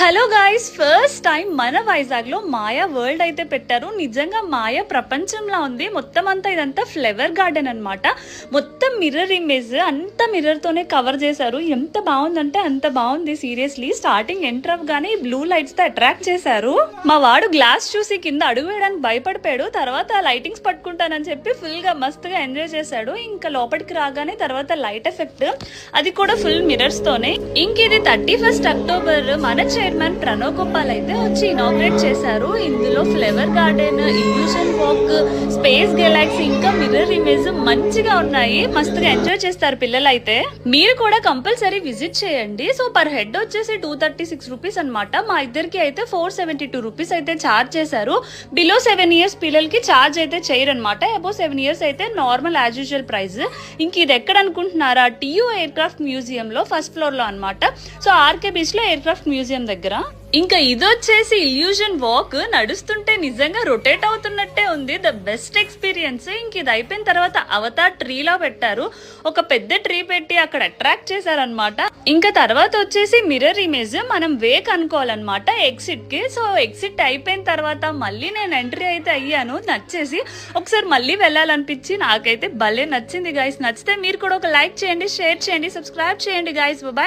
Hello guys, first time మన వైజాగ్ లో మాయా world అయితే పెట్టారు. నిజంగా మాయా ప్రపంచంలా ఉంది. మొత్తం అంతా ఇదంతా ఫ్లవర్ గార్డెన్ అన్నమాట. మొత్తం మిర్రర్ ఇమేజ్, అంతా మిర్రర్ తోనే కవర్ చేశారు. ఎంత బాగుందంటే అంత బాగుంది. సీరియస్లీ స్టార్టింగ్ ఎంటర్ అవ్వగానే బ్లూ లైట్స్ తో అట్రాక్ట్ చేశారు. మా వాడు గ్లాస్ చూసి కింద అడుగు వేయడానికి భయపడిపోయాడు. తర్వాత లైటింగ్స్ పట్టుకుంటానని చెప్పి ఫుల్ గా మస్తుగా ఎంజాయ్ చేశాడు. ఇంకా లోపలికి రాగానే తర్వాత లైట్ ఎఫెక్ట్, అది కూడా ఫుల్ మిర్రర్స్ తోనే. ఇంక ఇది 31 అక్టోబర్ మన చైర్మన్ ప్రణవ్ గోపాల్ అయితే వచ్చి ఇనాగ్రేట్ చేశారు. ఇందులో flower garden, illusion walk, space Galaxy, ఇంకా మిర్రర్ ఇమేజ్ మంచిగా ఉన్నాయి. మస్తుగా ఎంజాయ్ చేస్తారు పిల్లలు అయితే. మీరు కూడా కంపల్సరీ విజిట్ చేయండి. సో పర్ హెడ్ వచ్చేసి 236 రూపీస్ అనమాట. మా ఇద్దరికి అయితే 472 రూపీస్ అయితే ఛార్జ్ చేశారు. బిలో 7 ఇయర్స్ పిల్లలకి ఛార్జ్ అయితే చేయరనమాట. అబౌవ్ 7 ఇయర్స్ అయితే నార్మల్ యాజ్ యూజువల్ ప్రైస్. ఇంక ఇది ఎక్కడ అనుకుంటున్నారా? టియూ ఎయిర్ క్రాఫ్ట్ మ్యూజియం లో ఫస్ట్ ఫ్లోర్ లో అనమాట. సో ఆర్కే బీచ్ లో ఎయిర్ క్రాఫ్ట్ మ్యూజియం దగ్గర. ఇంకా ఇది వచ్చేసి ఇల్యూషన్ వాక్. నడుస్తుంటే నిజంగా రొటేట్ అవుతున్నట్టే ఉంది. The best experience. ఇంక ఇది అయిపోయిన తర్వాత అవతార్ ట్రీలా పెట్టారు. ఒక పెద్ద ట్రీ పెట్టి అక్కడ అట్రాక్ట్ చేశారనమాట. ఇంకా తర్వాత వచ్చేసి మిర్రర్ ఇమేజ్, మనం వేక్ అనుకోవాలన్నమాట ఎగ్జిట్ కి. సో ఎగ్జిట్ అయిపోయిన తర్వాత మళ్ళీ నేను ఎంట్రీ అయితే అయ్యాను. నచ్చేసి ఒకసారి మళ్ళీ వెళ్ళాలనిపించి నాకైతే భలే నచ్చింది గైస్. నచ్చితే మీరు కూడా ఒక లైక్ చేయండి, షేర్ చేయండి, సబ్స్క్రైబ్ చేయండి గైస్. బాయ్.